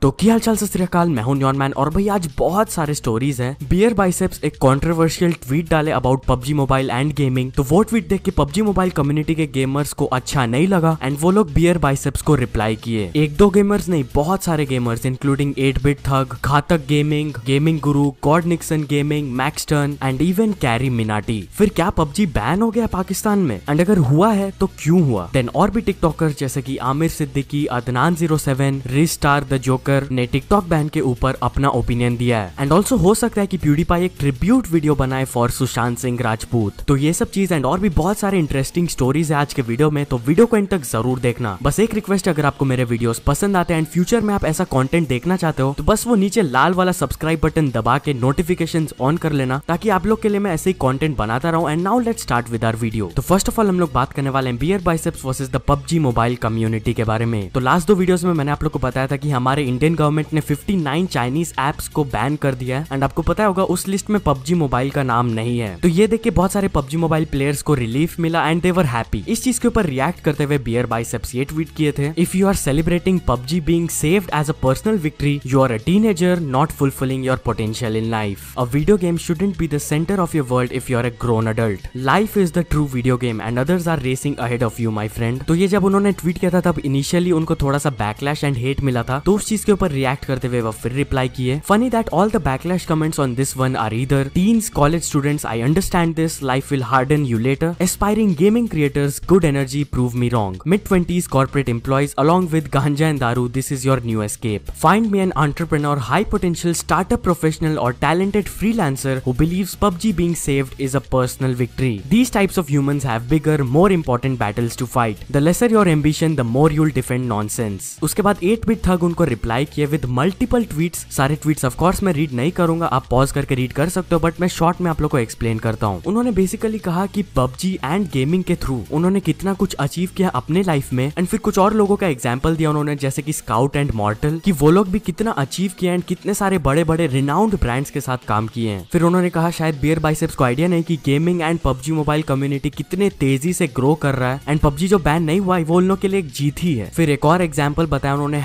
तो क्या हाल चाल, सत श्री अकाल। मैं हूं न्योन मैन और भाई आज बहुत सारे स्टोरीज हैं। बियर बाइसेप्स एक कंट्रोवर्शियल ट्वीट डाले about PUBG mobile and gaming. तो वो ट्वीट देख के पबजी मोबाइल कम्युनिटी के गेमर्स को अच्छा नहीं लगा एंड वो लोग बियर बाइसेप्स को रिप्लाई किए। एक दो गेमर्स नहीं, बहुत सारे गेमर्स इंक्लूडिंग 8-बिट थग, घातक gaming, gaming Guru, God Nixon gaming, Maxtern and even carry Minati. फिर क्या पबजी बैन हो गया पाकिस्तान में? एंड अगर हुआ है तो क्यों हुआ? देन और भी टिकटॉकर्स जैसे कि आमिर सिद्दीकी, अदनान 07, रिस्टार द जोकर ने टिकटॉक बैन के ऊपर अपना ओपिनियन दिया है। एंड ऑल्सो हो सकता है कि प्यूडीपाई एक ट्रिब्यूट वीडियो बनाए फॉर सुशांत सिंह राजपूत। तो ये सब चीज एंड और भी बहुत सारे इंटरेस्टिंग स्टोरीज है आज के वीडियो में, तो वीडियो को एंड तक जरूर देखना। बस एक रिक्वेस्ट, अगर आपको मेरे वीडियोस पसंद आते हैं एंड फ्यूचर में आप ऐसा कंटेंट देखना चाहते हो तो बस वो नीचे लाल वाला सब्सक्राइब बटन दबा के नोटिफिकेशंस ऑन कर लेना, ताकि आप लोग के लिए मैं ऐसे ही कंटेंट बनाता रहूं। And now let's start with our video. तो फर्स्ट ऑफ ऑल हम लोग बात करने वाले हैं Beer Biceps versus the PUBG Mobile community के बारे में। तो लास्ट दो वीडियोस में मैंने आप लोग को बताया था कि हमारे इंडियन गवर्नमेंट ने 59 चाइनीज एप्स को बैन कर दिया है एंड आपको पता होगा उस लिस्ट में पबजी मोबाइल का नाम नहीं है। तो ये देख के बहुत सारे पबजी मोबाइल प्लेयर्स को रिलीफ मिला एंड दे वर हैप्पी। इस चीज के ऊपर रिएक्ट करते हुए बियर बाइसेप्स ये ट्वीट किए थे, if you are celebrating PUBG being saved as a personal victory, you are a teenager not fulfilling your potential in life. A video game shouldn't be the centre of your world if you are a grown adult. Life is the true video game and others are racing ahead of you my friend. तो ये जब उन्होंने tweet किया था तब initially उनको थोड़ा सा बैकलैश एंड हेट मिला था, तो उस चीज के ऊपर रिएक्ट करते हुए वो फिर रिप्लाई किए, funny that all the backlash comments on this one are either teens, college students, I understand this, life will harden you later, aspiring gaming creators, good energy, prove me wrong, mid-20s corporate employees along with ganja and daru, this is your new escape. Find me an entrepreneur, high potential startup professional or talented freelancer who believes PUBG being saved is a personal victory. These types of humans have bigger, more important battles to fight. The lesser your ambition, the more you'll defend nonsense. उसके बाद 8-bit थग उनको reply किए with multiple tweets. सारे tweets of course मैं read नहीं करूंगा, आप pause करके रीड कर सकते हो, बट मैं शॉर्ट में आप लोग को एक्सप्लेन करता हूँ। उन्होंने बेसिकली कहा कि पबजी एंड गेमिंग के थ्रू उन्होंने कितना कुछ अचीव किया अपने लाइफ में एंड फिर कुछ और लोगों का एग्जाम्पल दिया उन्होंने, जैसे कि स्काउट एंड मॉर्टल, कि वो लोग भी कितना अचीव किया एंड कितने सारे बड़े बड़े रिनाउंड ब्रांड्स के साथ काम किए हैं। फिर उन्होंने कहा शायद बियर बाइसेप्स को आइडिया नहीं कि gaming and PUBG Mobile community कितने तेजी से ग्रो कर रहा है एंड पबजी जो बैन नहीं हुआ है वो उन लोग के लिए एक जीत ही है। फिर एक और एग्जाम्पल बताया उन्होंने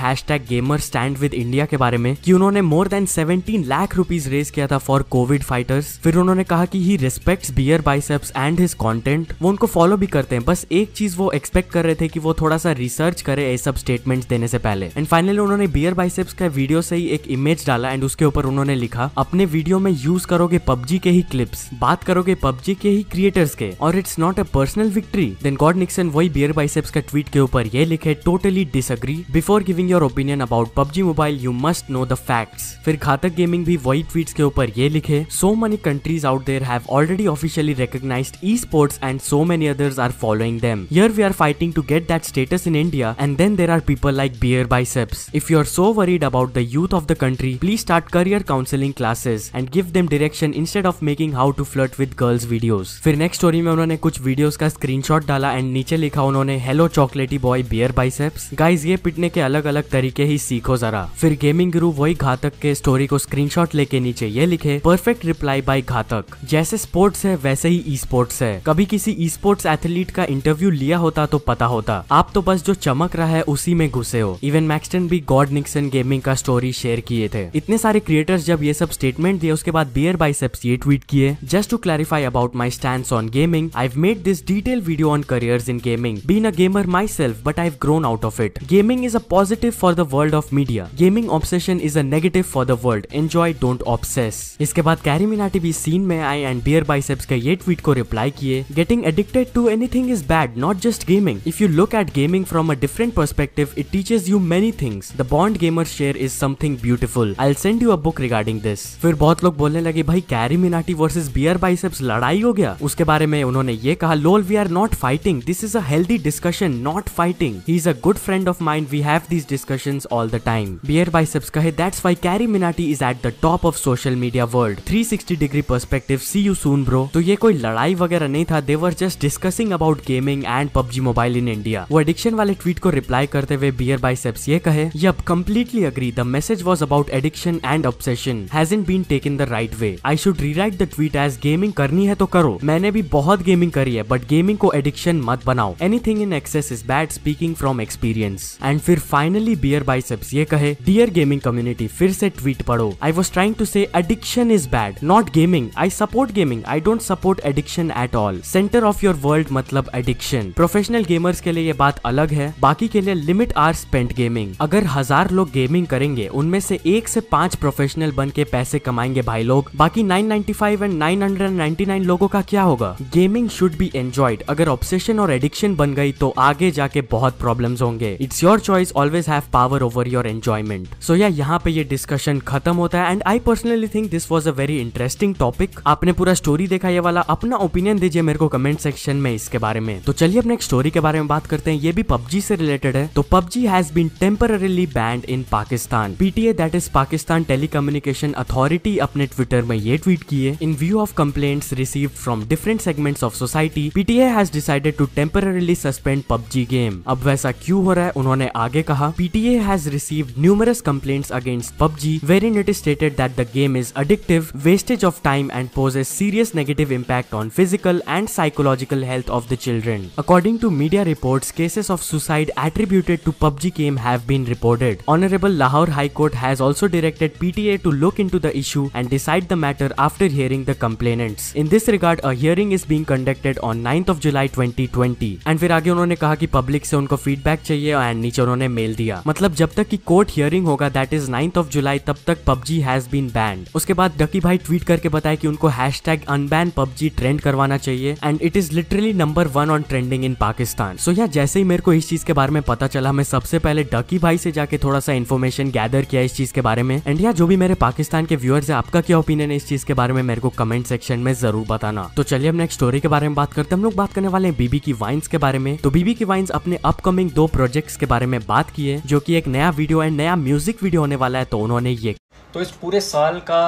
#गेमर स्टैंड विद इंडिया के बारे में, कि उन्होंने more than 17 lakh rupees raise किया था फॉर कोविड फाइटर्स। फिर उन्होंने कहा कि he respects Beer Biceps and his content, वो उनको फॉलो भी करते हैं, बस एक चीज वो एक्सपेक्ट कर रहे थे कि वो थोड़ा सा रिसर्च करे ये सब स्टेटमेंट्स देने से पहले। एंड फाइनली उन्होंने बियर बाइसेप्स का वीडियो से ही एक इमेज डाला एंड उसके ऊपर उन्होंने लिखा, अपने वीडियो में यूज करोगे पबजी के ही क्लिप्स, बात करोगे पबजी के ही क्रिएटर्स के, और it's not a personal victory. Then God Nixon वही बियर बाइसेप्स का ट्वीट के ऊपर ये लिखे, totally disagree, before giving your opinion about PUBG Mobile you must know the facts. फिर घातक गेमिंग भी वही ट्वीट्स के ऊपर ये लिखे, so many countries out there have already officially recognised esports and so many others are following them. Here we are fighting to get that status in India, and then there are people like Beer Biceps. If you are so worried about the youth of the country, please start career counseling classes and give them direction instead of making how to flirt with girls videos. फिर next story में उन्होंने कुछ videos का screenshot डाला and नीचे लिखा उन्होंने, hello चॉकलेटी बॉय बियर बाइसेप्स, गाइस ये पिटने के अलग अलग तरीके ही सीखो जरा। फिर गेमिंग गुरु वही घातक के स्टोरी को स्क्रीनशॉट लेके नीचे ये लिखे, परफेक्ट रिप्लाई बाय घातक, जैसे स्पोर्ट्स है वैसे ही ई स्पोर्ट्स है, कभी किसी ई स्पोर्ट्स एथलीट का इंटरव्यू लिया होता तो पता होता, आप तो बस जो चमक रहा है उसी में घुसे हो। इवन मैक्सटन भी गॉड निक्सन गेमिंग का स्टोरी शेयर किए थे। इतने सारे क्रिएटर्स जब ये सब स्टेटमेंट दिए उसके बाद बियर बाइसेप्स ये ट्वीट किए, just to clarify about my stance on gaming, I have made this detail video on careers in gaming, being a gamer myself but I have grown out of it. Gaming is a positive for the world of media, gaming obsession is a negative for the world, enjoy don't obsess. इसके बाद carry Minati भी scene में आए and beer biceps के ये tweet को reply किए, getting addicted to anything is bad, not just gaming, if you look at gaming from a different perspective, it teaches you many things. The bond gamers share is something beautiful. I'll send you a book regarding this. फिर बहुत लोग बोलने लगे भाई Carry Minati versus Beer Biceps लड़ाई हो गया। उसके बारे में उन्होंने ये कहा, lol we are not fighting, this is a healthy discussion, not fighting, he is a good friend of mine, we have these discussions all the time. Beer Biceps कहे, that's why Carry Minati is at the top of social media world. 360 degree perspective, see you soon bro. तो ये कोई लड़ाई वगैरह नहीं था, they were just discussing about gaming and PUBG Mobile in India. वो addiction वाले ट्वीट को रिप्लाई करते हुए बियर बाइसेप्स ये कहे, yup completely agree, the message was about addiction and obsession, hasn't been taken the right way, I should rewrite the tweet as gaming करनी है तो करो, मैंने भी बहुत गेमिंग करी है बट गेमिंग को एडिक्शन मत बनाओ, anything in excess is bad, speaking from experience. And फिर फाइनली बियर बाइसेप्स ये कहे, डियर गेमिंग कम्युनिटी, फिर से ट्वीट पढ़ो। आई वॉज ट्राइंग टू से addiction is bad, not gaming. I support gaming, I don't support addiction at all. Centre of your world मतलब addiction. Professional gamers के लिए ये बात अलग है, बाकी के लिए लिमिट आर स्पेंट गेमिंग। अगर 1000 लोग गेमिंग करेंगे, उनमें से 1 से 5 प्रोफेशनल बन के पैसे कमाएंगे भाई लोग, बाकी 995 एंड 999 लोगों का क्या होगा? Gaming should be enjoyed. अगर ऑब्सेशन और एडिक्शन बन गई तो आगे जाके बहुत प्रॉब्लम्स होंगे। It's your choice, always have power over your enjoyment. So yeah यहाँ पे ये डिस्कशन खत्म होता है and I personally think this was a very interesting topic. आपने पूरा स्टोरी देखा ये वाला, अपना ओपिनियन दीजिए मेरे को कमेंट सेक्शन में इसके बारे में। तो चलिए अपने एक स्टोरी के बारे में बात करते हैं, ये भी पबजी से रिलेटेड है। तो PUBG has been temporarily banned in Pakistan. PTA that is Pakistan Telecommunication Authority अपने ट्विटर में ये ट्वीट किए, in view of complaints received from different segments of society, PTA has decided to temporarily suspend PUBG game. अब वैसा क्यों हो रहा है, उन्होंने आगे कहा, PTA has received numerous complaints against PUBG wherein it is stated that the game is addictive, wastage of time and poses serious negative impact on physical and psychological health of the children. According to media reports, cases of suicide attributed to PUBG game have been reported. Honorable Lahore High Court has also directed PTA to look into the issue and decide the matter after hearing the complainants. In this regard, a hearing is being conducted on 9th of July 2020. And फिर आगे उन्होंने कहा कि public से उनको feedback चाहिए and नीचे उन्होंने मेल दिया। मतलब जब तक की कोर्ट हियरिंग होगा, that is 9th of July, तब तक पबजी हैज बीन बैंड। उसके बाद डकी भाई ट्वीट करके बताया कि उनको #unban PUBG ट्रेंड करवाना चाहिए and it is literally number 1 on trending in Pakistan. So yeah जैसे ही मेरे को इस चीज के बारे में पता चला, मैं सबसे पहले डकी भाई से जाके थोड़ा सा इन्फॉर्मेशन गैदर किया इस चीज के बारे में। एंड या जो भी मेरे पाकिस्तान के व्यूअर्स है, आपका क्या ओपिनियन है इस चीज के बारे में, मेरे को कमेंट सेक्शन में जरूर बताना। तो चलिए हम नेक्स्ट स्टोरी के बारे में बात करते हैं। हम लोग बात करने वाले हैं बीबी की वाइन्स के बारे में। तो बीबी की वाइन्स अपने अपकमिंग 2 प्रोजेक्ट्स के बारे में बात की है, जो कि एक नया वीडियो एंड नया म्यूजिक वीडियो होने वाला है। तो उन्होंने ये, तो इस पूरे साल का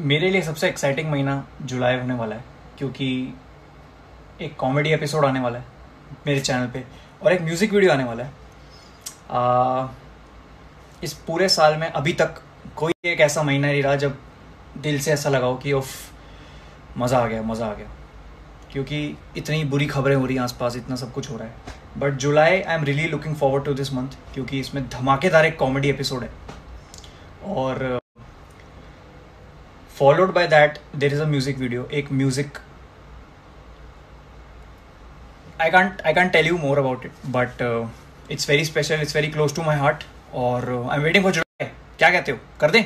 मेरे लिए सबसे एक्साइटिंग महीना जुलाई होने वाला है, क्योंकि एक कॉमेडी एपिसोड आने वाला है मेरे चैनल पे और एक म्यूज़िक वीडियो आने वाला है। इस पूरे साल में अभी तक कोई एक ऐसा महीना नहीं रहा जब दिल से ऐसा लगा हो कि उफ, मज़ा आ गया, मज़ा आ गया, क्योंकि इतनी बुरी खबरें हो रही हैं आसपास, इतना सब कुछ हो रहा है। But July, I am really looking forward to this month, क्योंकि इसमें धमाकेदार एक कॉमेडी एपिसोड है और followed by that there is a music video, एक music, I can't tell you more about it, but it's very special, it's very close to my heart और I'm waiting for July। क्या कहते हो, कर दें?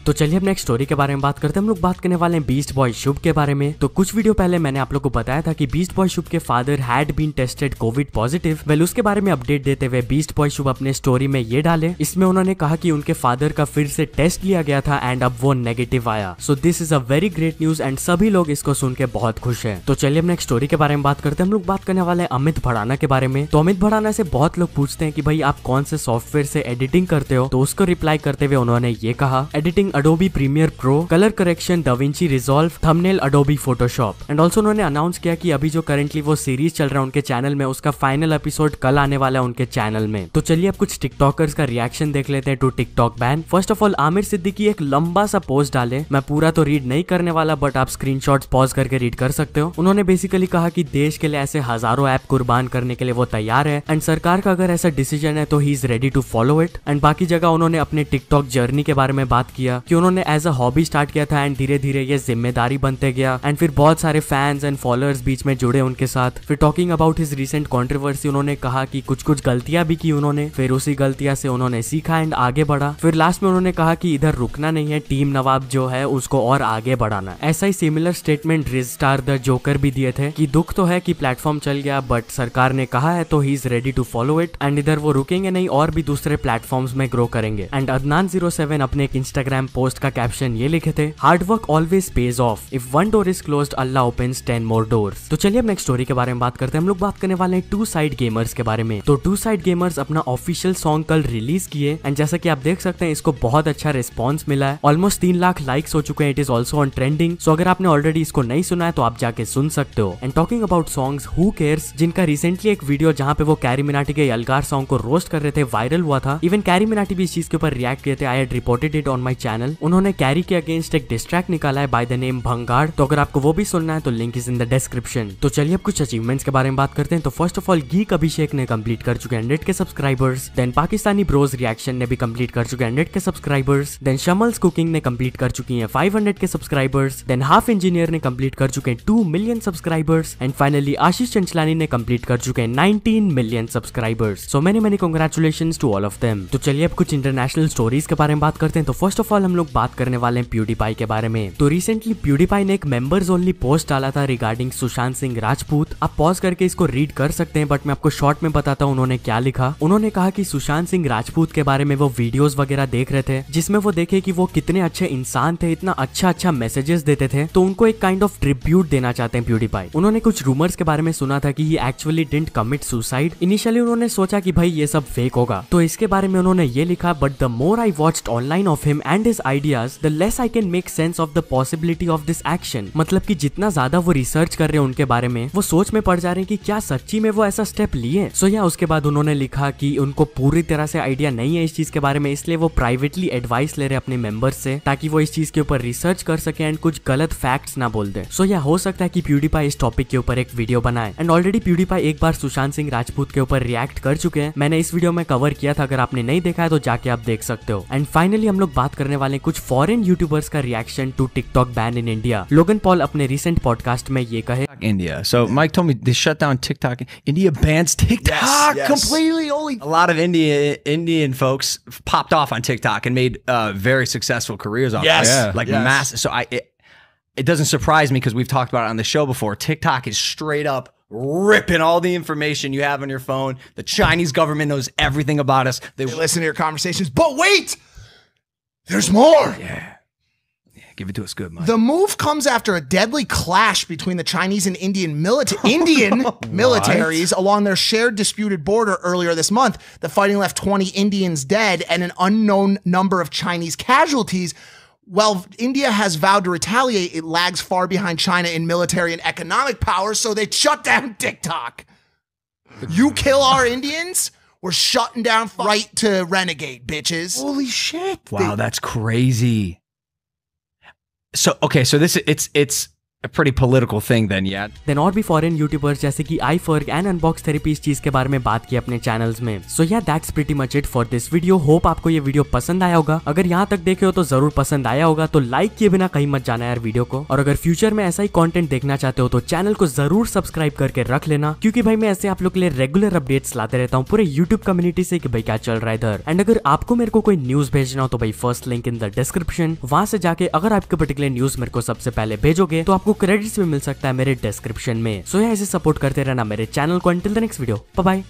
तो चलिए अब नेक्स्ट स्टोरी के बारे में बात करते हैं। हम लोग बात करने वाले हैं बीस्ट बॉय शुभ के बारे में। तो कुछ वीडियो पहले मैंने आप लोग को बताया था कि बीस्ट बॉय शुभ के father had been tested COVID positive. Well उसके बारे में अपडेट देते हुए बीस्ट बॉय शुभ अपने स्टोरी में ये डाले, इसमें उन्होंने कहा कि उनके फादर का फिर से टेस्ट लिया गया था एंड अब वो नेगेटिव आया। So this is a very great news and सभी लोग इसको सुन के बहुत खुश है। तो चलिए अब नेक्स्ट स्टोरी के बारे में बात करते हैं। हम लोग बात करने वाले हैं अमित भड़ाना के बारे में। तो अमित भड़ाना से बहुत लोग पूछते हैं कि भाई आप कौन से सॉफ्टवेयर से एडिटिंग करते हो, तो उसको रिप्लाई करते हुए उन्होंने ये कहा, editing Adobe Premiere Pro, colour correction DaVinci Resolve, thumbnail Adobe Photoshop. And also उन्होंने अनाउंस किया कि अभी जो करंटली वो सीरीज चल रहा है उनके चैनल में, उसका फाइनल एपिसोड कल आने वाला है उनके चैनल में। तो चलिए अब कुछ टिकटॉकर्स का रिएक्शन देख लेते हैं to TikTok ban. First of all Aamir Siddiqui एक लंबा सा पोस्ट डाले, मैं पूरा तो रीड नहीं करने वाला बट आप स्क्रीनशॉट्स पॉज करके रीड कर सकते हो। उन्होंने बेसिकली कहा कि देश के लिए ऐसे हजारों ऐप कुर्बान करने के लिए वो तैयार है एंड सरकार का अगर ऐसा डिसीजन है तो he is ready to follow it. And बाकी जगह उन्होंने अपने टिकटॉक जर्नी के बारे में बात किया कि उन्होंने एज अ हॉबी स्टार्ट किया था एंड धीरे धीरे ये जिम्मेदारी बनते गया एंड फिर बहुत सारे फैंस एंड फॉलोअर्स बीच में जुड़े उनके साथ। फिर talking about his recent controversy, उन्होंने कहा कि कुछ गलतियां भी की उन्होंने, फिर उसी गलतियां से उन्होंने सीखा एंड आगे बढ़ा। फिर लास्ट में उन्होंने कहा कि इधर रुकना नहीं है, टीम नवाब जो है उसको और आगे बढ़ाना। ऐसा ही सिमिलर स्टेटमेंट रिज स्टार द जोकर भी दिए थे कि दुख तो है कि प्लेटफॉर्म चल गया बट सरकार ने कहा है तो he is ready to follow it and इधर वो रुकेंगे नहीं और भी दूसरे प्लेटफॉर्म्स में ग्रो करेंगे। एंड अदनान 07 अपने एक इंस्टाग्राम पोस्ट का कैप्शन ये लिखे थे, hard work always page of, if one door is closed Allah opens 10 more doors. तो चलिए अब नेक्स्ट स्टोरी के बारे में बात करते हैं। हम लोग बात करने वाले हैं टू साइड गेमर्स के बारे में। तो टू साइड गेमर्स अपना ऑफिशियल सॉन्ग कल रिलीज किए एंड जैसा कि आप देख सकते हैं इसको बहुत अच्छा रिस्पॉन्स मिला है, ऑलमोस्ट 3 लाख लाइक्स हो चुके हैं। It is also on trending, so अगर आपने ऑलरेडी इसको नहीं सुना है तो आप जाके सुन सकते हो। And talking about songs, who cares जिनका रिसेंटली एक वीडियो जहाँ पे वो कैरी मिनाटी के यलगार सॉन्ग को रोस्ट कर रहे थे वायरल हुआ था। इवन कैरी मिनाटी भी इस चीज के ऊपर रिएक्ट किए थे। I had reported it on my channel channel. उन्होंने कैरी के अगेंस्ट एक डिस्ट्रैक्ट निकाला है बाय द नेम भंगाड़। तो अगर आपको वो भी सुनना है तो link is in the description. तो चलिए अब कुछ अचीवमेंट्स के बारे में बात करते हैं। तो first of all geek Abhishek ने कंप्लीट कर चुके हैं 100 K subscribers. Then Pakistani bros reaction ने भी कंप्लीट कर चुके हैं 100 के सब्सक्राइबर्स। देन शमल्स कुकिंग ने कंप्लीट कर चुकी हैं 500 K subscribers. Then half engineer ने कंप्लीट कर चुके हैं 2 million subscribers. And finally Ashish Chanchlani ने कंप्लीट कर चुके हैं 19 million subscribers. So many congratulations to all of them. तो चलिए अब कुछ इंटरनेशनल स्टोरीज के बारे में बात करते हैं। तो फर्स्ट ऑफ ऑल हम लोग बात करने वाले हैं प्यूडीपाई के बारे में। तो रिसेंटली प्यूडीपाई ने एक मेंबर्स ओनली पोस्ट डाला था रिगार्डिंग सुशांत सिंह राजपूत। आप पॉज करके इसको रीड कर सकते हैं, बट मैं आपको शॉर्ट में बताता हूँ उन्होंने क्या लिखा। उन्होंने कहा कि सुशांत सिंह राजपूत के बारे में वो वीडियोस वगैरह देख रहे थे जिसमें वो देखे कि वो कितने अच्छे इंसान थे, इतना अच्छा मैसेजेस देते थे, तो उनको एक काइंड ऑफ ट्रिब्यूट देना चाहते हैं प्यूडीपाई। उन्होंने कुछ रूमर्स के बारे में सुना था कि ये actually didn't commit suicide. Initially उन्होंने सोचा कि भाई ये सब फेक होगा, तो इसके बारे में उन्होंने ये लिखा, but the more I watched online off him and his ideas the less I can make sense of the possibility of this action. मतलब कि जितना ज्यादा वो रिसर्च कर रहे हैं उनके बारे में, वो सोच में पड़ जा रहे हैं कि क्या सच्ची में वो ऐसा स्टेप लिए। सो या उसके बाद उन्होंने लिखा कि उनको पूरी तरह से आइडिया नहीं है इस चीज के बारे में, इसलिए वो प्राइवेटली एडवाइस ले रहे अपने मेंबर्स से ताकि वो इस चीज के ऊपर रिसर्च कर सके एंड कुछ गलत फैक्ट्स ना बोल दे। सो या हो सकता है कि प्यूडीपाई इस टॉपिक के ऊपर एक वीडियो बनाए। एंड ऑलरेडी प्यूडीपाई एक बार सुशांत सिंह राजपूत के ऊपर रिएक्ट कर चुके हैं, मैंने इस वीडियो में कवर किया था, अगर आपने नहीं देखा है तो जाके आप देख सकते हो। एंड फाइनली हम लोग बात करने वाले कुछ फॉरेन यूट्यूबर्स का reaction to TikTok ban in India. Logan Paul अपने रिसेंट पॉडकास्ट में ये कहे, India. So Mike told me they shut down TikTok. India bans TikTok completely. Only a lot of Indian folks popped off on TikTok and made very successful careers off it. Like massive. So it doesn't surprise me because we've talked about it on the show before. TikTok is straight up ripping all the information you have on your phone. The Chinese government knows everything about us. They listen to your conversations. But wait, there's more. Yeah. Give it to us good, Mike. The move comes after a deadly clash between the Chinese and Indian militaries along their shared disputed border earlier this month. The fighting left 20 Indians dead and an unknown number of Chinese casualties. While India has vowed to retaliate, it lags far behind China in military and economic power, so they shut down TikTok. You kill our Indians, we're shutting down right to renegade, bitches. Holy shit. Wow, that's crazy. So okay, so this it's a pretty political thing then, yeah. Then और भी foreign YouTubers जैसे कि iFerg and unbox therapy इस चीज के बारे में बात की अपने चैनल्स में। सो या that's pretty much it for this video. Hope आपको ये वीडियो पसंद आया होगा। अगर यहाँ तक देखे हो तो जरूर पसंद आया होगा, तो लाइक किए बिना कहीं मत जाना यार वीडियो को। और अगर फ्यूचर में ऐसा ही कंटेंट देखना चाहते हो तो चैनल को जरूर सब्सक्राइब करके रख लेना, क्योंकि भाई मैं ऐसे आप लोग के लिए रेगुलर अपडेट्स लाते रहता हूँ पूरे यूट्यूब कम्युनिटी से कि भाई क्या चल रहा है इधर। एंड अगर आपको मेरे को कोई न्यूज भेजना हो तो भाई first link in the description, वहां से जाके अगर आपके पर्टिकुलर न्यूज मेरे को सबसे पहले भेजोगे तो आपको क्रेडिट्स भी मिल सकता है मेरे डिस्क्रिप्शन में। सो यहाँ इसे सपोर्ट करते रहना मेरे चैनल को। Until the next video, bye bye.